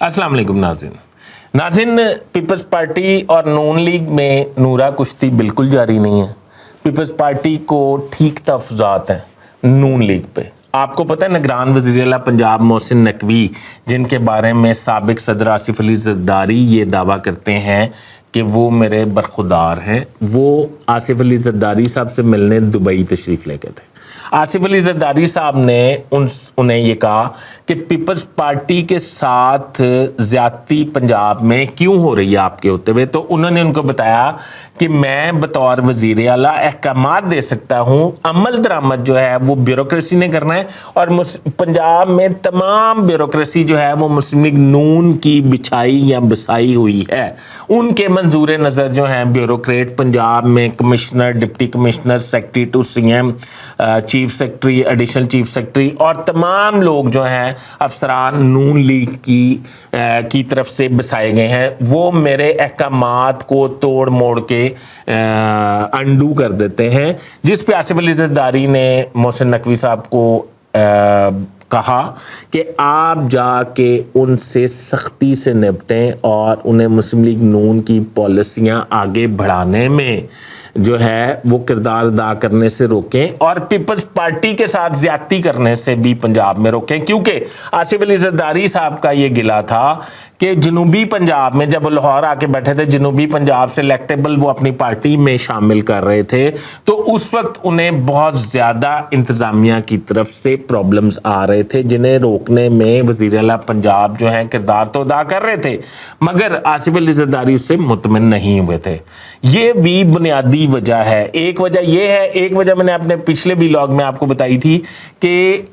अस्सलाम वालेकुम नाज़रीन, पीपल्स पार्टी और नून लीग में नूरा कुश्ती बिल्कुल जारी नहीं है। पीपल्स पार्टी को ठीक तफज़ात हैं नून लीग पे। आपको पता है निगरान वज़ीर आला पंजाब मोहसिन नकवी, जिनके बारे में साबिक सदर आसिफ अली ज़रदारी ये दावा करते हैं कि वो मेरे बरखुदार हैं, वो आसिफ अली ज़रदारी साहब से मिलने दुबई तशरीफ़ लेके थे। आसिफ अली ज़रदारी साहब ने उन्हें ये कहा कि पीपल्स पार्टी के साथ ज़्यादती पंजाब में क्यों हो रही है आपके होते हुए। तो उन्होंने उनको बताया कि मैं बतौर वज़ीर आला अहकामात दे सकता हूँ, अमल दरामद जो है वो ब्यूरोक्रेसी ने करना है, और पंजाब में तमाम ब्यूरोक्रेसी जो है वो मुस्लिम लीग नून की बिछाई या बसाई हुई है। उनके मंजूर नज़र जो हैं ब्यूरोक्रेट पंजाब में commissioner, deputy commissioner, secretary to CM, chief secretary, additional chief secretary और तमाम लोग जो हैं अफसरान नून लीग की तरफ से बसाए गए हैं। वो मेरे अहकामात को तोड़ मोड़ के अंडू कर देते हैं, जिस पे आसिफ अली ज़रदारी ने मोहसिन नकवी साहब को कहा कि आप जाके उनसे सख्ती से निपटें और उन्हें मुस्लिम लीग नून की पॉलिसियां आगे बढ़ाने में जो है वो किरदार अदा करने से रोकें, और पीपल्स पार्टी के साथ ज्यादती करने से भी पंजाब में रोकें। क्योंकि आसिफ अली ज़रदारी साहब का ये गिला था कि जनूबी पंजाब में जब वो लाहौर आके बैठे थे, जनूबी पंजाब से इलेक्टेबल वो अपनी पार्टी में शामिल कर रहे थे, तो उस वक्त उन्हें बहुत ज़्यादा इंतज़ामिया की तरफ से प्रॉब्लम्स आ रहे थे, जिन्हें रोकने में वज़ीर आला पंजाब जो है किरदार तो अदा कर रहे थे, मगर आसिफ अली ज़रदारी उससे मुतमिन नहीं हुए थे। ये भी बुनियादी वजह है। एक वजह ये है, एक वजह मैंने अपने पिछले व्लॉग में आपको बताई थी कि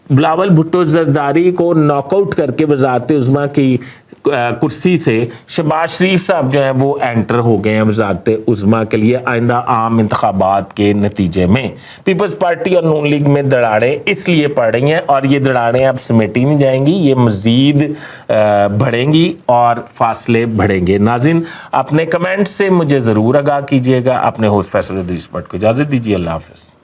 बिलावल भुट्टो ज़रदारी को नॉकआउट करके वज़ारत उज़्मा की कुर्सी से शहबाज शरीफ साहब जो हैं वो एंटर हो गए हैं वज़ारत उज़्मा के लिए आइंदा आम इंतखाबात के नतीजे में। पीपल्स पार्टी और नून लीग में दरारें इसलिए पड़ रही हैं, और ये दरारें अब समेटी नहीं जाएंगी, ये मज़ीद बढ़ेंगी और फासले बढ़ेंगे। नाज़रीन, अपने कमेंट से मुझे ज़रूर आगाह कीजिएगा। अपने होस्ट फैसल को इजाज़त दीजिए। अल्लाह हाफ़िज़।